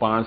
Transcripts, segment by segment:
5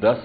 10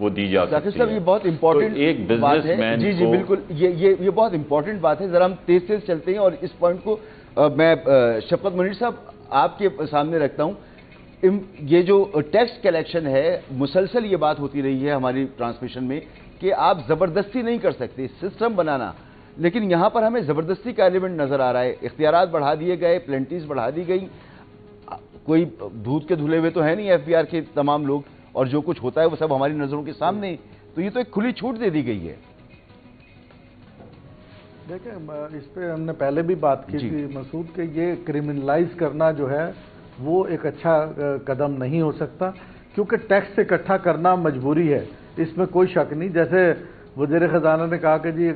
وہ دی جا ذاکر سکتی صاحب ہے۔ یہ بہت امپورٹنٹ ایک بات بزنس ہے، مین جی جی بالکل، یہ بہت امپورٹنٹ بات ہے، ذرا ہم تیز چلتے ہیں اور اس پوائنٹ کو میں شفقت منیر صاحب آپ کے سامنے رکھتا ہوں۔ یہ جو ٹیکس کلیکشن ہے، مسلسل یہ بات ہوتی رہی ہے ہماری ٹرانسمیشن میں کہ آپ زبردستی نہیں کر سکتے، سسٹم بنانا، لیکن یہاں پر ہمیں زبردستی کا ایلیمنٹ نظر آ رہا ہے، اختیارات بڑھا دیے گئے، پلینٹیز بڑھا دی گئی، کوئی دودھ کے دھلے ہوئے تو ہے نہیں ایف بی آر کے تمام لوگ، اور جو کچھ ہوتا ہے وہ سب ہماری نظروں کے سامنے، تو یہ تو ایک کھلی چھوٹ دے دی گئی ہے۔ دیکھیں اس پہ ہم نے پہلے بھی بات کی تھی مسعود کہ یہ کرمنلائز کرنا جو ہے وہ ایک اچھا قدم نہیں ہو سکتا، کیونکہ ٹیکس اکٹھا کرنا مجبوری ہے، اس میں کوئی شک نہیں۔ جیسے وزیر خزانہ نے کہا کہ جی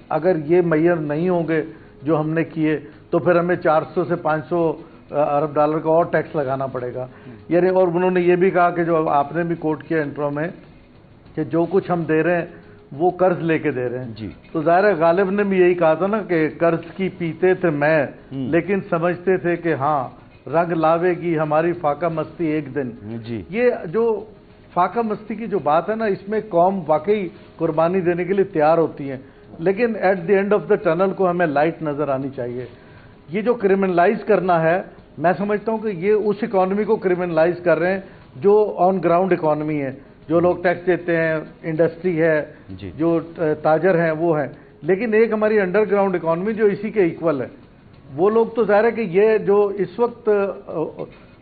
اگر یہ معیار نہیں ہوں گے جو ہم نے کیے تو پھر ہمیں 400 سے 500 ارب ڈالر کا اور ٹیکس لگانا پڑے گا، یعنی اور انہوں نے یہ بھی کہا کہ جو آپ نے بھی کوٹ کیا انٹرو میں کہ جو کچھ ہم دے رہے ہیں وہ قرض لے کے دے رہے ہیں، جی تو ظاہر ہے غالب نے بھی یہی کہا تھا نا کہ قرض کی پیتے تھے میں، لیکن سمجھتے تھے کہ ہاں رنگ لاوے گی ہماری فاقہ مستی ایک دن۔ جی یہ جو فاقہ مستی کی جو بات ہے نا، اس میں قوم واقعی قربانی دینے کے لیے تیار ہوتی ہے، لیکن at the end of the tunnel کو ہمیں لائٹ نظر آنی چاہیے۔ یہ جو کرمنلائز کرنا ہے، میں سمجھتا ہوں کہ یہ اس اکانومی کو کرمنلائز کر رہے ہیں جو آن گراؤنڈ اکانومی ہے، جو لوگ ٹیکس دیتے ہیں، انڈسٹری ہے، جو تاجر ہیں وہ ہیں، لیکن ایک ہماری انڈر گراؤنڈ اکانومی جو اسی کے ایکول ہے، وہ لوگ تو ظاہر ہے کہ یہ جو اس وقت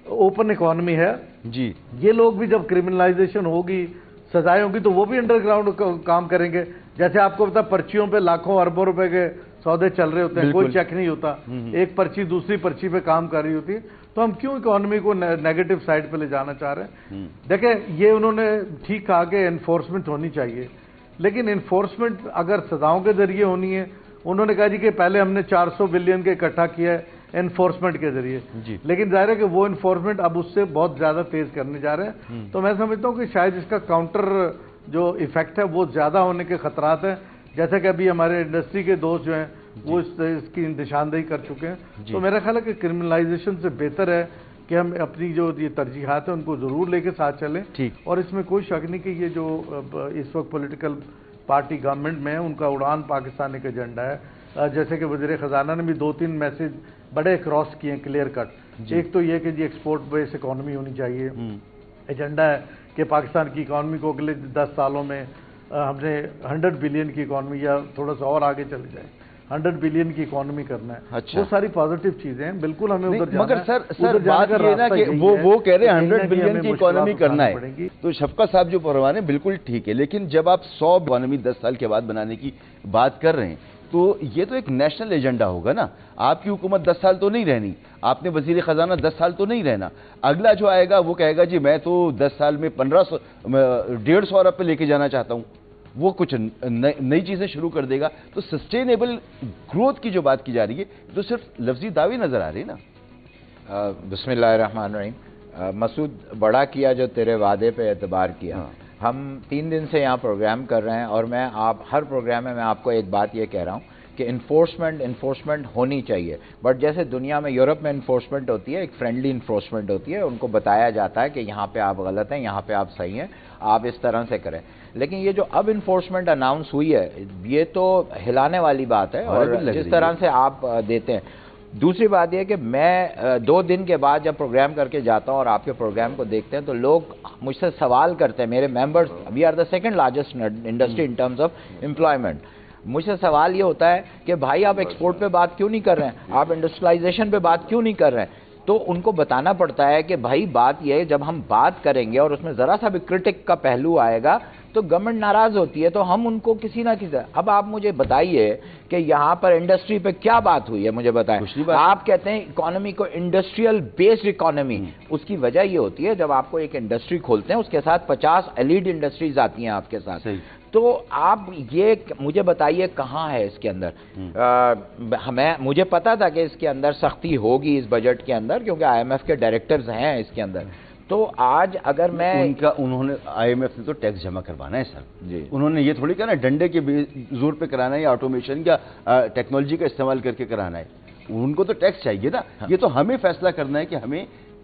اوپن اکانومی ہے، جی یہ لوگ بھی جب کرمنلائزیشن ہوگی، سزائیں ہوگی، تو وہ بھی انڈر گراؤنڈ کام کریں گے۔ جیسے آپ کو پتا پرچیوں پہ لاکھوں اربوں روپے کے سودے چل رہے ہوتے ہیں، کوئی چیک نہیں ہوتا، ایک پرچی دوسری پرچی پہ کام کر رہی ہوتی ہے، تو ہم کیوں اکانومی کو نیگیٹو سائڈ پہ لے جانا چاہ رہے ہیں؟ دیکھیں یہ انہوں نے ٹھیک کہا کہ انفورسمنٹ ہونی چاہیے، لیکن انفورسمنٹ اگر سزاؤں کے ذریعے ہونی ہے، انہوں نے کہا جی کہ پہلے ہم نے 400 بلین کے اکٹھا کیا ہے انفورسمنٹ کے ذریعے، لیکن ظاہر ہے کہ وہ انفورسمنٹ اب اس سے بہت زیادہ تیز کرنے جا رہے ہیں، تو میں سمجھتا ہوں کہ شاید اس کا کاؤنٹر جو ایفیکٹ ہے وہ زیادہ ہونے کے خطرات ہیں، جیسا کہ ابھی ہمارے انڈسٹری کے دوست جو ہیں وہ اس کی نشاندہی کر چکے ہیں۔ تو میرا خیال ہے کہ کرمنلائزیشن سے بہتر ہے کہ ہم اپنی جو یہ ترجیحات ہیں ان کو ضرور لے کے ساتھ چلیں، اور اس میں کوئی شک نہیں کہ یہ جو اس وقت پولیٹیکل پارٹی گورنمنٹ میں ہے ان کا اڑان پاکستان ایک ایجنڈا ہے، جیسے کہ وزیر خزانہ نے بھی 2-3 میسج بڑے کراس کیے ہیں کلیئر کٹ۔ ایک تو یہ کہ جی ایکسپورٹ بیس اکانومی ہونی چاہیے، ایجنڈا ہے کہ پاکستان کی اکانومی کو اگلے 10 سالوں میں ہم نے 100 بلین کی اکانومی یا تھوڑا سا اور آگے چلے جائیں 100 بلین کی اکانومی کرنا ہے۔ وہ ساری پازیٹیو چیزیں ہیں، بالکل ہمیں ادھر جانا ہے، مگر سر بات یہ نا کہ وہ کہہ رہے ہیں 100 بلین کی اکانومی کرنا ہے، تو شفقت صاحب جو پروانے بالکل ٹھیک ہے، لیکن جب آپ 100 اکانومی 10 سال کے بعد بنانے کی بات کر رہے ہیں تو یہ تو ایک نیشنل ایجنڈا ہوگا نا، آپ کی حکومت 10 سال تو نہیں رہنی، آپ نے وزیر خزانہ 10 سال تو نہیں رہنا، اگلا جو آئے گا وہ کہے گا جی میں تو 10 سال میں 150 ارب پہ لے کے جانا چاہتا ہوں، وہ کچھ نئی چیزیں شروع کر دے گا، تو سسٹینیبل گروتھ کی جو بات کی جا رہی ہے تو صرف لفظی دعوے نظر آ رہے ہیں نا۔ بسم اللہ الرحمن الرحیم۔ مسعود، بڑا کیا جو تیرے وعدے پہ اعتبار کیا، ہم 3 دن سے یہاں پروگرام کر رہے ہیں، اور میں ہر پروگرام میں آپ کو ایک بات یہ کہہ رہا ہوں کہ انفورسمنٹ ہونی چاہیے، بٹ جیسے دنیا میں یورپ میں انفورسمنٹ ہوتی ہے، ایک فرینڈلی انفورسمنٹ ہوتی ہے، ان کو بتایا جاتا ہے کہ یہاں پہ آپ غلط ہیں، یہاں پہ آپ صحیح ہیں، آپ اس طرح سے کریں۔ لیکن یہ جو اب انفورسمنٹ اناؤنس ہوئی ہے یہ تو ہلانے والی بات ہے، اور جس طرح سے آپ دیتے ہیں۔ دوسری بات یہ کہ میں 2 دن کے بعد جب پروگرام کر کے جاتا ہوں اور آپ کے پروگرام کو دیکھتے ہیں تو لوگ مجھ سے سوال کرتے ہیں، میرے members, we are the second largest industry in terms of employment, مجھ سے سوال یہ ہوتا ہے کہ بھائی آپ ایکسپورٹ پہ بات کیوں نہیں کر رہے ہیں، آپ انڈسٹریلائزیشن پہ بات کیوں نہیں کر رہے ہیں؟ تو ان کو بتانا پڑتا ہے کہ بھائی بات یہ ہے جب ہم بات کریں گے اور اس میں ذرا سا بھی کرٹک کا پہلو آئے گا تو گورنمنٹ ناراض ہوتی ہے، تو ہم ان کو کسی نہ کسی۔ اب آپ مجھے بتائیے کہ یہاں پر انڈسٹری پہ کیا بات ہوئی ہے، مجھے بتائیں۔ آپ کہتے ہیں اکانومی کو انڈسٹریل بیسڈ اکانومی، اس کی وجہ یہ ہوتی ہے جب آپ کو ایک انڈسٹری کھولتے ہیں اس کے ساتھ 50 ایلیڈ انڈسٹریز آتی ہیں آپ کے ساتھ، تو آپ یہ مجھے بتائیے کہاں ہے اس کے اندر؟ مجھے پتا تھا کہ اس کے اندر سختی ہوگی اس بجٹ کے اندر، کیونکہ آئی ایم ایف کے ڈائریکٹرز ہیں اس کے اندر، تو آج اگر میں انہوں نے آئی ایم ایف نے تو ٹیکس جمع کروانا ہے سر جی، انہوں نے یہ تھوڑی کہا نا ڈنڈے کے زور پہ کرانا ہے یا آٹومیشن یا ٹیکنالوجی کا استعمال کر کے کرانا ہے، ان کو تو ٹیکس چاہیے نا، یہ تو ہمیں فیصلہ کرنا ہے کہ ہمیں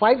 5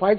5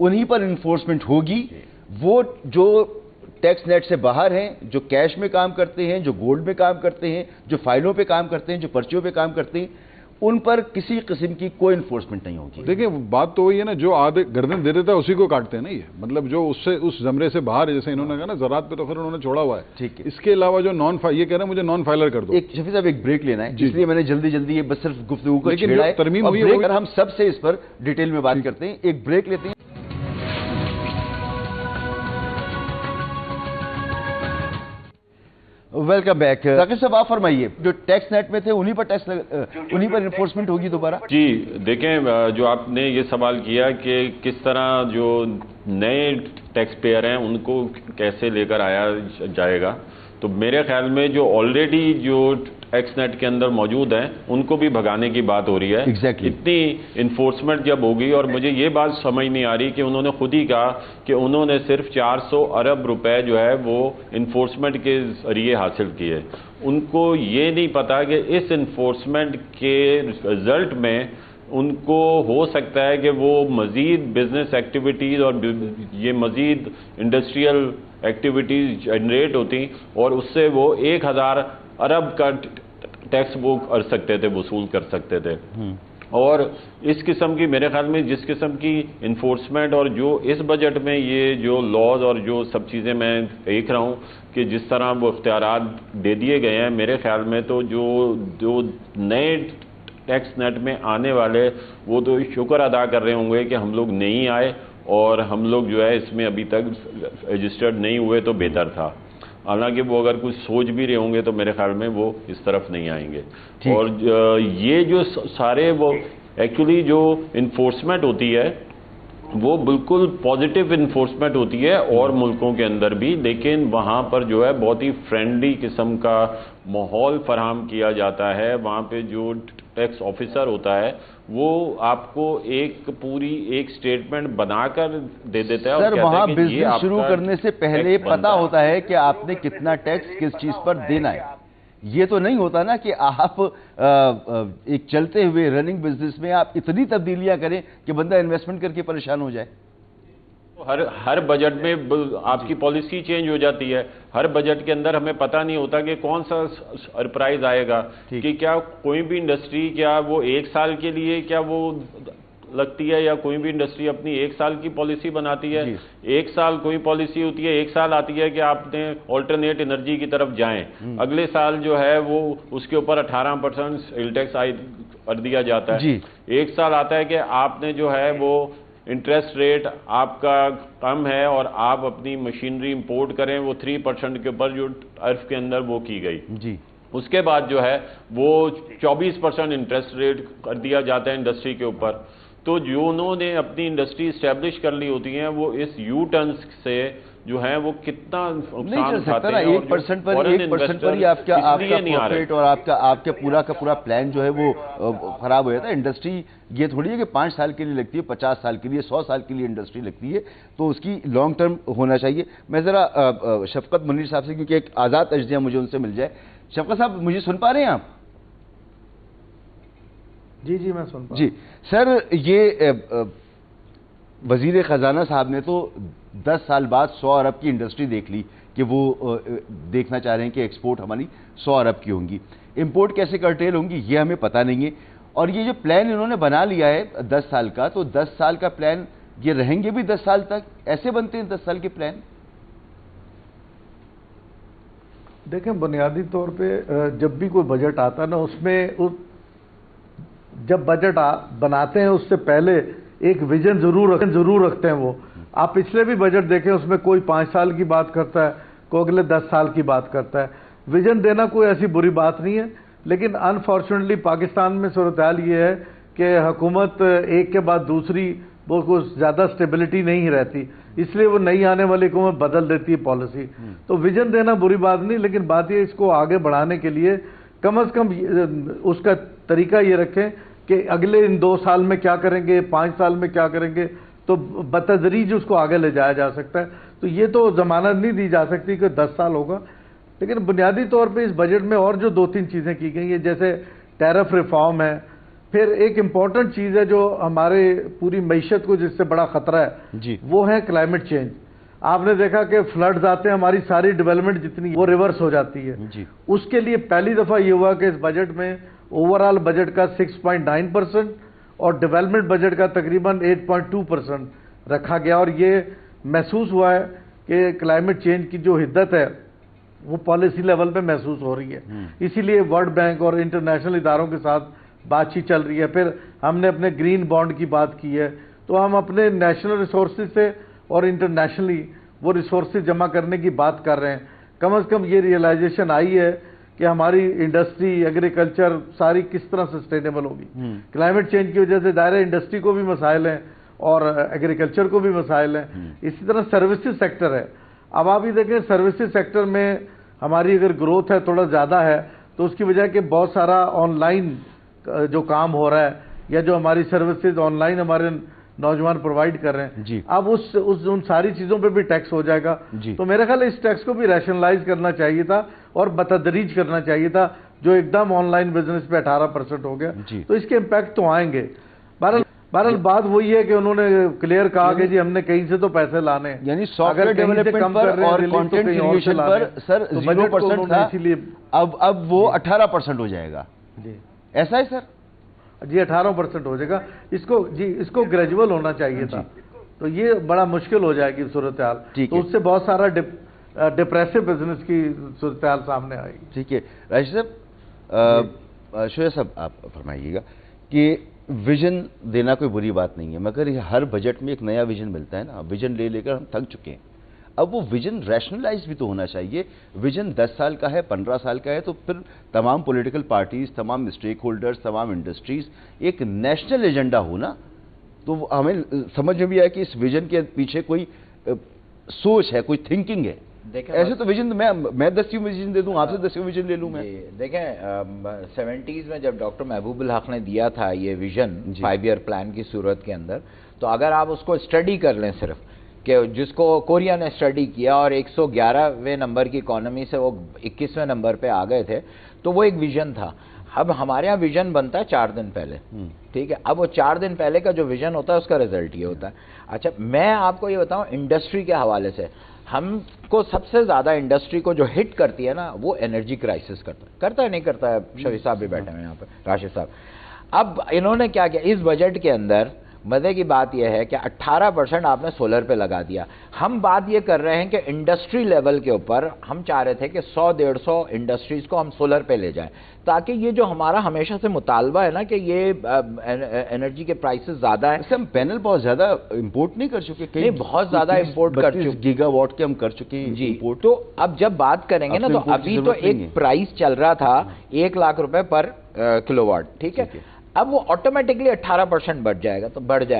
انہی پر انفورسمنٹ ہوگی. وہ جو ٹیکس نیٹ سے باہر ہیں, جو کیش میں کام کرتے ہیں, جو گولڈ میں کام کرتے ہیں, جو فائلوں پہ کام کرتے ہیں, جو پرچیوں پہ کام کرتے ہیں, ان پر کسی قسم کی کوئی انفورسمنٹ نہیں ہوگی. دیکھیں بات تو وہی ہے نا, جو آدھے گردن دے دیتا ہے اسی کو کاٹتے ہیں نا. یہ مطلب جو اس زمرے سے باہر ہے, جیسے انہوں نے کہا نا زراعت پہ تو پھر انہوں نے چھوڑا ہوا ہے. ٹھیک ہے, اس کے علاوہ جو یہ کہہ رہے ہیں مجھے نان فائلر کر دو. ایک شفیع صاحب ایک بریک لینا ہے, اس لیے میں نے جلدی یہ بس صرف گفتگو کو چھیڑا ہے. ترمیم ہوئی ہے, ہم سب سے اس پر ڈیٹیل میں بات کرتے ہیں. ایک بریک لیتے ہیں. Welcome back. ثاقب صاحب آپ فرمائیے, جو ٹیکس نیٹ میں تھے انہی پر انفورسمنٹ ہوگی دوبارہ؟ جی دیکھیں, جو آپ نے یہ سوال کیا کہ کس طرح جو نئے ٹیکس پیئر ہیں ان کو کیسے لے کر آیا جائے گا, تو میرے خیال میں جو آلریڈی جو ٹیکس نیٹ کے اندر موجود ہیں ان کو بھی بھگانے کی بات ہو رہی ہے. اتنی انفورسمنٹ جب ہوگی, اور مجھے یہ بات سمجھ نہیں آ رہی کہ انہوں نے خود ہی کہا کہ انہوں نے صرف 400 ارب روپے جو ہے وہ انفورسمنٹ کے ذریعے حاصل کیے. ان کو یہ نہیں پتا کہ اس انفورسمنٹ کے رزلٹ میں ان کو ہو سکتا ہے کہ وہ مزید بزنس ایکٹیویٹیز اور یہ مزید انڈسٹریل ایکٹیویٹیز جنریٹ ہوتی, اور اس سے وہ 1000 ارب کا ٹیکس وہ کر سکتے تھے, وصول کر سکتے تھے. اور اس قسم کی میرے خیال میں جس قسم کی انفورسمنٹ اور جو اس بجٹ میں یہ جو لاز اور جو سب چیزیں میں دیکھ رہا ہوں کہ جس طرح وہ اختیارات دے دیے گئے ہیں, میرے خیال میں تو جو نئے ٹیکس نیٹ میں آنے والے وہ تو شکر ادا کر رہے ہوں گے کہ ہم لوگ نہیں آئے اور ہم لوگ جو ہے اس میں ابھی تک رجسٹرڈ نہیں ہوئے تو بہتر تھا. حالانکہ وہ اگر کچھ سوچ بھی رہے ہوں گے تو میرے خیال میں وہ اس طرف نہیں آئیں گے. اور یہ جو سارے وہ ایکچولی جو انفورسمنٹ ہوتی ہے وہ بالکل پازیٹیو انفورسمنٹ ہوتی ہے اور ملکوں کے اندر بھی, لیکن وہاں پر جو ہے بہت ہی فرینڈلی قسم کا ماحول فراہم کیا جاتا ہے. وہاں پہ جو ٹیکس آفیسر ہوتا ہے وہ آپ کو ایک سٹیٹمنٹ بنا کر دے دیتا ہے. سر وہاں بزنس شروع کرنے سے پہلے پتا ہوتا ہے کہ آپ نے کتنا ٹیکس کس چیز پر دینا ہے. یہ تو نہیں ہوتا نا کہ آپ ایک چلتے ہوئے رننگ بزنس میں آپ اتنی تبدیلیاں کریں کہ بندہ انویسٹمنٹ کر کے پریشان ہو جائے. ہر بجٹ میں آپ کی پالیسی چینج ہو جاتی ہے. ہر بجٹ کے اندر ہمیں پتہ نہیں ہوتا کہ کون سا سرپرائز آئے گا, کہ کیا کوئی بھی انڈسٹری کیا وہ 1 سال کے لیے کیا وہ لگتی ہے, یا کوئی بھی انڈسٹری اپنی 1 سال کی پالیسی بناتی ہے. 1 سال کوئی پالیسی ہوتی ہے, 1 سال آتی ہے کہ آپ نے آلٹرنیٹ انرجی کی طرف جائیں, اگلے سال جو ہے وہ اس کے اوپر 18% سیل ٹیکس عائد کر دیا جاتا ہے. 1 سال آتا ہے کہ آپ نے جو ہے وہ انٹرسٹ ریٹ آپ کا کم ہے اور آپ اپنی مشینری امپورٹ کریں, وہ 3% کے اوپر جو ٹیرف کے اندر وہ کی گئی. اس کے بعد جو ہے وہ 24% انٹرسٹ ریٹ کر دیا جاتا ہے انڈسٹری کے اوپر. تو جو انہوں نے اپنی انڈسٹری اسٹیبلش کر لی ہوتی ہیں وہ اس یو ٹرنس سے جو ہے وہ کتنا نقصان اٹھاتے ہیں. 1% پر ہی آپ کا پروفٹ اور آپ کا پورا پلان جو ہے وہ خراب ہو جاتا ہے. انڈسٹری یہ تھوڑی ہے کہ 5 سال کے لیے لگتی ہے, 50 سال کے لیے, 100 سال کے لیے انڈسٹری لگتی ہے, تو اس کی لانگ ٹرم ہونا چاہیے. میں ذرا شفقت منیر صاحب سے, کیونکہ ایک آزاد تجزیہ مجھے ان سے مل جائے. شفقت صاحب مجھے سن پا رہے ہیں آپ؟ جی میں سن پا رہا ہوں. جی سر, یہ وزیر خزانہ صاحب نے تو 10 سال بعد 100 ارب کی انڈسٹری دیکھ لی کہ وہ دیکھنا چاہ رہے ہیں کہ ایکسپورٹ ہماری 100 ارب کی ہوں گی, امپورٹ کیسے کرٹیل ہوں گی یہ ہمیں پتہ نہیں ہے. اور یہ جو پلان انہوں نے بنا لیا ہے 10 سال کا, تو 10 سال کا پلان یہ رہیں گے بھی 10 سال تک؟ ایسے بنتے ہیں 10 سال کے پلان؟ دیکھیں بنیادی طور پہ جب بھی کوئی بجٹ آتا ہے نا, اس میں جب بجٹ بناتے ہیں اس سے پہلے ایک ویژن ضرور رکھتے ہیں. وہ آپ پچھلے بھی بجٹ دیکھیں, اس میں کوئی 5 سال کی بات کرتا ہے, کوئی اگلے 10 سال کی بات کرتا ہے. ویژن دینا کوئی ایسی بری بات نہیں ہے, لیکن انفارچونیٹلی پاکستان میں صورتحال یہ ہے کہ حکومت ایک کے بعد دوسری وہ کچھ زیادہ سٹیبلٹی نہیں رہتی, اس لیے وہ نئی آنے والی حکومت بدل دیتی ہے پالیسی. تو ویژن دینا بری بات نہیں, لیکن بات یہ اس کو آگے بڑھانے کے لیے کم از کم اس کا طریقہ یہ رکھیں کہ اگلے ان 2 سال میں کیا کریں گے, 5 سال میں کیا کریں گے, تو بتدریج اس کو آگے لے جایا جا سکتا ہے. تو یہ تو ضمانت نہیں دی جا سکتی کہ 10 سال ہوگا, لیکن بنیادی طور پہ اس بجٹ میں اور جو 2-3 چیزیں کی گئی ہیں, جیسے ٹیرف ریفارم ہے, پھر ایک امپورٹنٹ چیز ہے جو ہمارے پوری معیشت کو جس سے بڑا خطرہ ہے جی وہ ہے کلائمیٹ چینج. آپ نے دیکھا کہ فلڈز آتے ہیں, ہماری ساری ڈیولپمنٹ جتنی وہ ریورس ہو جاتی ہے. جی اس کے لیے پہلی دفعہ یہ ہوا کہ اس بجٹ میں اوور آل بجٹ کا 6.9% اور ڈیولپمنٹ بجٹ کا تقریباً 8.2% رکھا گیا, اور یہ محسوس ہوا ہے کہ کلائمیٹ چینج کی جو حدت ہے وہ پالیسی لیول پہ محسوس ہو رہی ہے. اسی لیے ورلڈ بینک اور انٹرنیشنل اداروں کے ساتھ بات چیت چل رہی ہے. پھر ہم نے اپنے گرین بانڈ کی بات کی ہے, تو ہم اپنے نیشنل ریسورسز سے اور انٹرنیشنلی وہ ریسورسز جمع کرنے کی بات کر رہے ہیں. کم از کم یہ ریئلائزیشن آئی ہے کہ ہماری انڈسٹری, ایگریکلچر ساری کس طرح سسٹینیبل ہوگی. کلائمیٹ چینج کی وجہ سے دائرہ انڈسٹری کو بھی مسائل ہیں اور ایگریکلچر کو بھی مسائل ہیں. اسی طرح سروسز سیکٹر ہے. اب آپ یہ دیکھیں سروسز سیکٹر میں ہماری اگر گروتھ ہے تھوڑا زیادہ ہے تو اس کی وجہ کہ بہت سارا آن لائن جو کام ہو رہا ہے یا جو ہماری سروسز آن لائن ہمارے نوجوان پرووائڈ کر رہے ہیں. جی اب ان ساری چیزوں پہ بھی ٹیکس ہو جائے گا. جی تو میرے خیال اس ٹیکس کو بھی ریشنلائز کرنا چاہیے تھا اور بتدریج کرنا چاہیے تھا, جو ایک دم آن لائن بزنس پہ 18% ہو گیا. جی تو اس کے امپیکٹ تو آئیں گے. بہرحال بات وہی ہے کہ انہوں نے کلیئر کہا کہ جی ہم نے کہیں سے تو پیسے لانے ہیں, یعنی سافٹ ویئر ڈیولپمنٹ پر اور کانٹینٹ کریشن پر سر 0% تھا, اسی لیے اب وہ 18% ہو جائے گا. جی ایسا ہے سر؟ جی 18% ہو جائے گا. اس کو گریجول ہونا چاہیے تھا, تو یہ بڑا مشکل ہو جائے گی صورتحال. تو اس سے بہت سارا ڈپریسو بزنس کی صورتحال سامنے آئے گی. ٹھیک ہے راشد صاحب, شعیب صاحب آپ فرمائیے گا کہ ویژن دینا کوئی بری بات نہیں ہے, مگر ہر بجٹ میں ایک نیا ویژن ملتا ہے نا. ویژن لے لے کر ہم تھک چکے ہیں. اب وہ ویژن ریشنلائز بھی تو ہونا چاہیے. ویژن 10 سال کا ہے, 15 سال کا ہے, تو پھر تمام پولیٹیکل پارٹیز, تمام اسٹیک ہولڈرز, تمام انڈسٹریز ایک نیشنل ایجنڈا ہونا. تو ہمیں سمجھ میں بھی آیا کہ اس ویژن کے پیچھے کوئی سوچ ہے, کوئی تھنکنگ ہے. ایسے تو ویژن میں 10 ویژن دے دوں, آپ سے 10 ویژن لے لوں میں. دیکھیں 70s میں جب ڈاکٹر محبوب الحق نے دیا تھا یہ ویژن 5 ایئر پلان کی صورت کے اندر, تو اگر آپ اس کو اسٹڈی کر لیں صرف کہ جس کو کوریا نے اسٹڈی کیا اور 111ویں نمبر کی اکانومی سے وہ 21ویں نمبر پہ آ گئے تھے, تو وہ ایک ویژن تھا. اب ہمارے ہاں ویژن بنتا ہے 4 دن پہلے, ٹھیک ہے. اب وہ 4 دن پہلے کا جو ویژن ہوتا ہے اس کا رزلٹ یہ ہوتا ہے. اچھا میں آپ کو یہ بتاؤں انڈسٹری کے حوالے سے, ہم کو سب سے زیادہ انڈسٹری کو جو ہٹ کرتی ہے نا وہ انرجی کرائسس کرتا ہے نہیں کرتا ہے. شفیع صاحب بھی بیٹھے ہیں یہاں پہ, راشد صاحب. اب انہوں نے کیا کیا اس بجٹ کے اندر, مزے کی بات یہ ہے کہ 18% آپ نے سولر پہ لگا دیا. ہم بات یہ کر رہے ہیں کہ انڈسٹری لیول کے اوپر ہم چاہ رہے تھے کہ 100-150 انڈسٹریز کو ہم سولر پہ لے جائیں, تاکہ یہ جو ہمارا ہمیشہ سے مطالبہ ہے نا کہ یہ انرجی کے پرائسز زیادہ ہیں. ہم پینل بہت زیادہ امپورٹ نہیں کر چکے, نہیں بہت زیادہ امپورٹ کر چکے, گیگا واٹ کے ہم کر چکے ہیں جی. تو اب جب بات کریں گے نا تو ابھی تو ایک پرائس چل رہا تھا 1 لاکھ روپے پر کلو واٹ, ٹھیک ہے. اب وہ آٹومیٹکلی 18% بڑھ جائے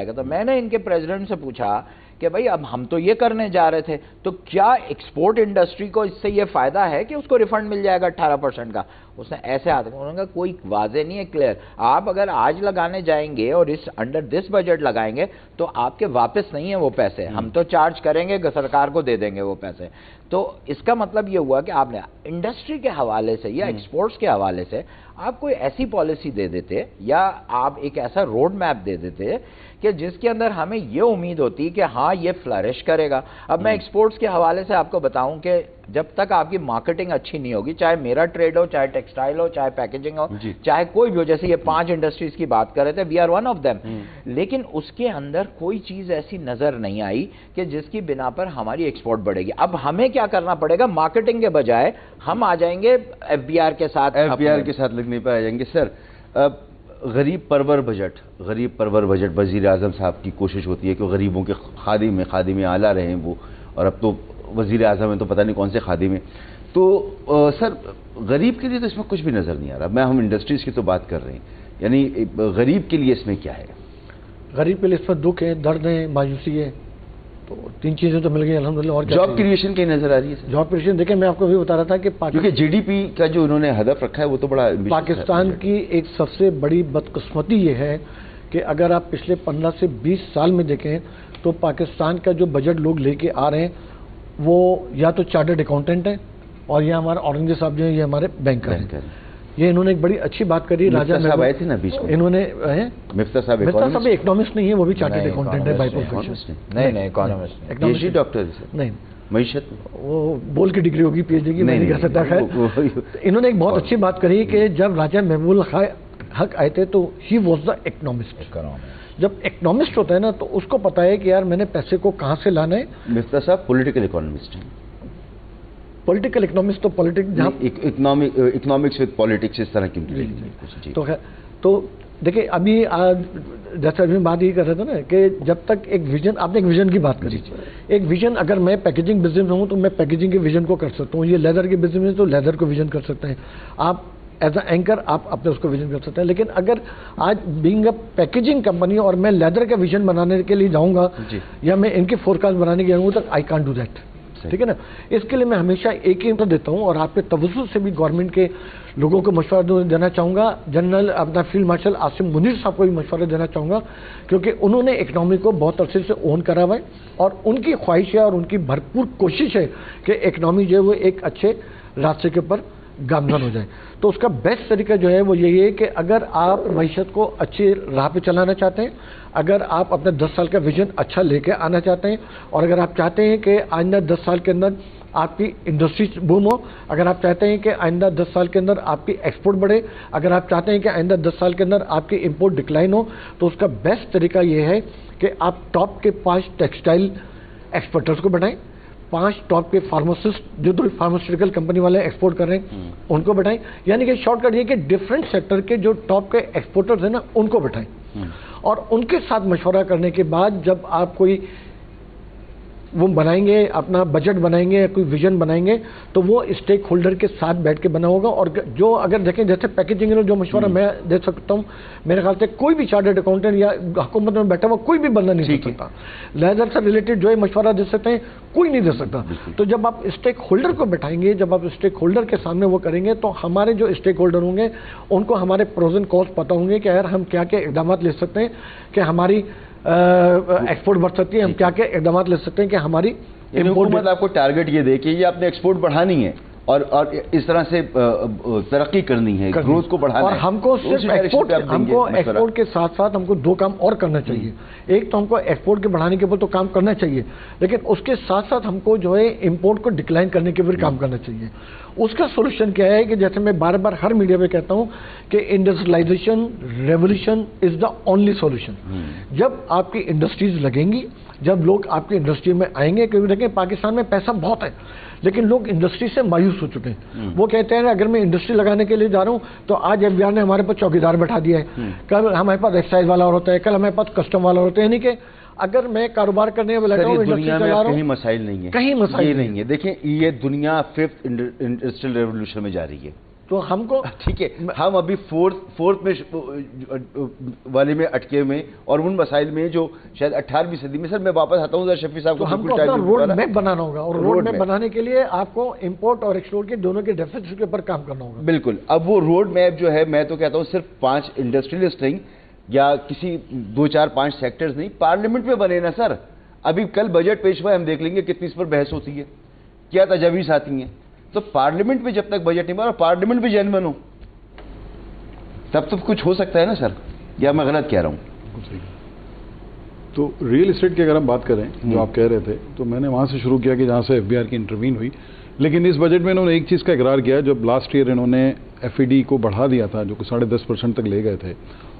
گا. تو میں نے ان کے پریزیڈنٹ سے پوچھا کہ بھائی اب ہم تو یہ کرنے جا رہے تھے, تو کیا ایکسپورٹ انڈسٹری کو اس سے یہ فائدہ ہے کہ اس کو ریفنڈ مل جائے گا 18% کا؟ اس نے ایسے ہاتھ میں, انہوں نے کہا کوئی واضح نہیں ہے, کلیئر. آپ اگر آج لگانے جائیں گے اور اس انڈر دس بجٹ لگائیں گے تو آپ کے واپس نہیں ہیں وہ پیسے, ہم تو چارج کریں گے, سرکار کو دے دیں گے وہ پیسے. تو اس کا مطلب یہ ہوا کہ آپ نے انڈسٹری کے حوالے سے یا ایکسپورٹس کے حوالے سے آپ کوئی ایسی پالیسی دے دیتے یا آپ ایک ایسا روڈ میپ دے دیتے کہ جس کے اندر ہمیں یہ امید ہوتی کہ ہاں یہ فلرش کرے گا. اب میں ایکسپورٹس کے حوالے سے آپ کو بتاؤں کہ جب تک آپ کی مارکیٹنگ اچھی نہیں ہوگی, چاہے میرا ٹریڈ ہو, چاہے ٹیکسٹائل ہو, چاہے پیکیجنگ ہو, چاہے کوئی بھی ہو, جیسے یہ 5 انڈسٹریز کی بات کر رہے تھے, we are one of them, لیکن اس کے اندر کوئی چیز ایسی نظر نہیں آئی کہ جس کی بنا پر ہماری ایکسپورٹ بڑھے گی. اب ہمیں کیا کرنا پڑے گا, مارکیٹنگ کے بجائے ہم آ جائیں گے FBR کے ساتھ لگنے پہ آ جائیں گے. سر غریب پرور بجٹ وزیر اعظم صاحب کی کوشش ہوتی ہے کہ غریبوں کے خادم اعلیٰ رہیں وہ, اور اب تو وزیر اعظم ہیں تو پتہ نہیں کون سے خادم ہیں. تو سر غریب کے لیے تو اس میں کچھ بھی نظر نہیں آ رہا. ہم انڈسٹریز کی تو بات کر رہے ہیں, یعنی غریب کے لیے اس میں کیا ہے؟ غریب کے لیے اس پر دکھ ہے, درد ہے, مایوسی ہے. تو 3 چیزیں تو مل گئی الحمدللہ. اور جاب کریشن کی نظر آ رہی ہے؟ جاب کریشن دیکھیں میں آپ کو بھی بتا رہا تھا کہ کیونکہ GDP کا جو انہوں نے ہدف رکھا ہے وہ تو بڑا پاکستان کی ایک سب سے بڑی بدقسمتی یہ ہے کہ اگر آپ پچھلے 15 سے 20 سال میں دیکھیں تو پاکستان کا جو بجٹ لوگ لے کے آ رہے ہیں وہ یا تو چارٹرڈ اکاؤنٹنٹ ہیں اور یہ ہمارے اورنگزیب صاحب جو ہیں یہ ہمارے بینکر ہیں. یہ انہوں نے ایک بڑی اچھی بات کری. راجہ صاحب آئے تھے نا بیچ میں, انہوں نے مفتہ صاحب اکنامسٹ نہیں ہے, وہ بھی چارٹرڈ اکاؤنٹنٹ ہے بائی پروفیشن. نہیں economist P H D doctor نہیں, معیشت وہ بول کی ڈگری ہوگی, پی ایچ ڈی کی میں نہیں کہہ سکتا. خیر, انہوں نے ایک بہت اچھی بات کری کہ جب راجہ محبوب الحق آئے تھے تو ہی واز دا اکنامسٹ. جب اکنامسٹ ہوتا ہے نا تو اس کو پتا ہے کہ یار میں نے پیسے کو کہاں سے لانا ہے. مفتہ صاحب پولیٹیکل اکانومسٹ ہیں. پولیٹیکل اکنامسٹ تو پولیٹکس جہاں اکنامکس وتھ پالیٹکس اس طرح کی. تو دیکھیں ابھی جیسے ابھی بات یہ کر رہے تھے نا کہ جب تک ایک ویژن, آپ نے ایک ویژن کی بات کری, ایک ویژن اگر میں پیکیجنگ بزنس میں ہوں تو میں پیکیجنگ کے ویژن کو کر سکتا ہوں, یہ لیدر کے بزنس میں تو لیدر کو ویژن کر سکتے ہیں آپ ایز اے اینکر, آپ اپنے اس کو ویژن کر سکتے ہیں. لیکن اگر آج بینگ اے پیکیجنگ کمپنی اور میں لیدر کا ویژن بنانے کے لیے جاؤں گا یا میں ان کی فور کاسٹ بنانے کے جاؤں گا تو آئی کانٹ ڈو دیٹ. ٹھیک ہے نا, اس کے لیے میں ہمیشہ ایک ہی دیتا ہوں اور آپ کے توسط سے بھی گورنمنٹ کے لوگوں کو مشورہ دینا چاہوں گا. جنرل اپنا فیلڈ مارشل عاصم منیر صاحب کو بھی مشورہ دینا چاہوں گا کیونکہ انہوں نے اکنامی کو بہت عرصے سے اون کرا ہوا ہے اور ان کی خواہش ہے اور ان کی بھرپور کوشش ہے کہ اکنامی جو ہے وہ ایک اچھے راستے کے اوپر گامزن ہو جائے. تو اس کا بیسٹ طریقہ جو ہے وہ یہی ہے کہ اگر آپ معیشت کو اچھی راہ پہ چلانا چاہتے ہیں, اگر آپ اپنے 10 سال کا ویژن اچھا لے کے آنا چاہتے ہیں, اور اگر آپ چاہتے ہیں کہ آئندہ 10 سال کے اندر آپ کی انڈسٹری بوم ہو, اگر آپ چاہتے ہیں کہ آئندہ 10 سال کے اندر آپ کی ایکسپورٹ بڑھے, اگر آپ چاہتے ہیں کہ آئندہ 10 سال کے اندر آپ کی امپورٹ ڈکلائن ہو, تو اس کا بیسٹ طریقہ یہ ہے کہ آپ ٹاپ کے 5 ٹیکسٹائل ایکسپورٹرز کو بڑھائیں, 5 ٹاپ کے فارماسسٹ جو فارماسیوٹیکل کمپنی والے ایکسپورٹ کر رہے ہیں ان کو بٹھائیں. یعنی کہ شارٹ کٹ یہ کہ ڈفرینٹ سیکٹر کے جو ٹاپ کے ایکسپورٹرز ہیں نا ان کو بٹھائیں, اور ان کے ساتھ مشورہ کرنے کے بعد جب آپ کوئی وہ بنائیں گے, اپنا بجٹ بنائیں گے, کوئی ویژن بنائیں گے, تو وہ اسٹیک ہولڈر کے ساتھ بیٹھ کے بنا ہوگا. اور جو اگر دیکھیں جیسے پیکیجنگ میں جو مشورہ میں دے سکتا ہوں, میرے خیال سے کوئی بھی چارٹرڈ اکاؤنٹنٹ یا حکومت میں بیٹھا ہوا کوئی بھی بندہ نہیں دے سکتا. لیدر سے ریلیٹڈ جو ہے مشورہ دے سکتے ہیں کوئی نہیں دے سکتا. تو جب آپ اسٹیک ہولڈر کو بٹھائیں گے, جب آپ اسٹیک ہولڈر کے سامنے وہ کریں گے, تو ہمارے جو اسٹیک ہولڈر ہوں گے ان کو ہمارے پروز اینڈ کونس پتہ ہوں گے کہ یار ہم کیا کیا اقدامات لے سکتے ہیں کہ ہماری ایکسپورٹ بڑھ سکتی ہے, ہم کیا کیا اقدامات لے سکتے ہیں کہ ہماری حکومت آپ کو ٹارگٹ یہ دے کہ یہ آپ نے ایکسپورٹ بڑھانی ہے اور اس طرح سے ترقی کرنی ہے, گروتھ کو بڑھانا ہے. اور ہم کو صرف ایکسپورٹ کے ساتھ ساتھ ہم کو 2 کام اور کرنا چاہیے. ایک تو ہم کو ایکسپورٹ کے بڑھانے کے اوپر تو کام کرنا چاہیے, لیکن اس کے ساتھ ساتھ ہم کو جو ہے امپورٹ کو ڈکلائن کرنے کے اوپر کام کرنا چاہیے. اس کا سولوشن کیا ہے کہ جیسے میں بار بار ہر میڈیا پہ کہتا ہوں کہ industrialization revolution is the only solution. جب آپ کی انڈسٹریز لگیں گی, جب لوگ آپ کی انڈسٹری میں آئیں گے, کیونکہ دیکھیں پاکستان میں پیسہ بہت ہے لیکن لوگ انڈسٹری سے مایوس ہو چکے ہیں. وہ کہتے ہیں اگر میں انڈسٹری لگانے کے لیے جا رہا ہوں تو آج FBR نے ہمارے پاس چوکیدار بٹھا دیا ہے, کل ہمارے پاس ایکسائز والا اور ہوتا ہے, کل ہمارے پاس کسٹم والا ہوتا ہے. یعنی کہ اگر میں کاروبار کرنے میں لگا ہوں, دنیا میں کہیں مسائل نہیں ہیں, کہیں مسائل نہیں ہے. دیکھیں یہ دنیا 5th انڈسٹریل ریولوشن میں جا رہی ہے, تو ہم کو ٹھیک ہے ہم ابھی فورتھ میں والے میں اٹکے ہوئے اور ان مسائل میں جو شاید 18ویں صدی میں. سر میں واپس آتا ہوں شفیع صاحب کو, ہم کو اپنا روڈ میپ بنانا ہوگا, اور روڈ میپ بنانے کے لیے آپ کو امپورٹ اور ایکسپورٹ کے دونوں کے ڈیفیسٹ کے اوپر کام کرنا ہوگا. بالکل. اب وہ روڈ میپ جو ہے میں تو کہتا ہوں صرف 5 انڈسٹریلسٹ نہیں یا کسی 2-4-5 سیکٹرز نہیں, پارلیمنٹ میں بنے نا سر. ابھی کل بجٹ پیش ہوا ہے, ہم دیکھ لیں گے کتنی اس پر بحث ہوتی ہے, کیا تجاویز آتی ہیں. تو پارلیمنٹ میں جب تک بجٹ نہیں بنا, پارلیمنٹ بھی جینوئن ہو تب تو کچھ ہو سکتا ہے نا سر, یا میں غلط کہہ رہا ہوں؟ تو ریئل اسٹیٹ کی اگر ہم بات کریں جو آپ کہہ رہے تھے, تو میں نے وہاں سے شروع کیا کہ جہاں سے FBR کی انٹروین ہوئی. لیکن اس بجٹ میں انہوں نے ایک چیز کا اقرار کیا, جب لاسٹ ایئر انہوں نے FED کو بڑھا دیا تھا جو کہ 10.5% تک لے گئے تھے,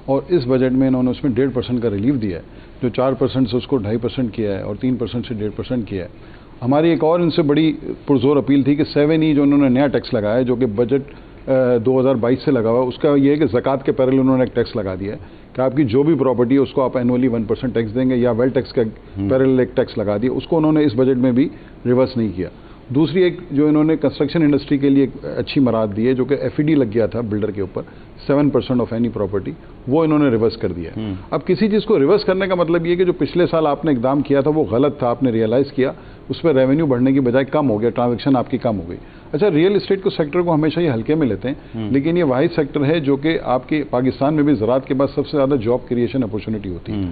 اور اس بجٹ میں انہوں نے اس میں 1.5% کا ریلیف دیا ہے, جو 4% سے اس کو 2.5% کیا ہے اور 3% سے 1.5% کیا ہے. ہماری ایک اور ان سے بڑی پرزور اپیل تھی کہ 7E جو انہوں نے نیا ٹیکس لگایا ہے جو کہ بجٹ 2022 سے لگا ہوا, اس کا یہ ہے کہ زکوٰۃ کے پیرل انہوں نے ایک ٹیکس لگا دیا ہے کہ آپ کی جو بھی پراپرٹی ہے اس کو آپ اینولی 1% ٹیکس دیں گے, یا ویل ٹیکس کا پیرل ایک ٹیکس لگا دیا, اس کو انہوں نے اس بجٹ میں بھی ریورس نہیں کیا. دوسری ایک جو انہوں نے کنسٹرکشن انڈسٹری کے لیے ایک اچھی مراد دی ہے جو کہ FED لگ گیا تھا بلڈر کے اوپر 7% آف اینی پراپرٹی, وہ انہوں نے ریورس کر دیا ہے. اب کسی چیز کو ریورس کرنے کا مطلب یہ کہ جو پچھلے سال آپ نے اقدام کیا تھا وہ غلط تھا, آپ نے ریئلائز کیا, اس پہ ریونیو بڑھنے کی بجائے کم ہو گیا, ٹرانزیکشن آپ کی کم ہو گئی. اچھا, ریئل اسٹیٹ کو سیکٹر کو ہمیشہ یہ ہلکے میں لیتے ہیں, لیکن یہ واحد سیکٹر ہے جو کہ آپ کے پاکستان میں بھی زراعت کے بعد سب سے زیادہ جاب کریشن اپورچونٹی ہوتی ہے.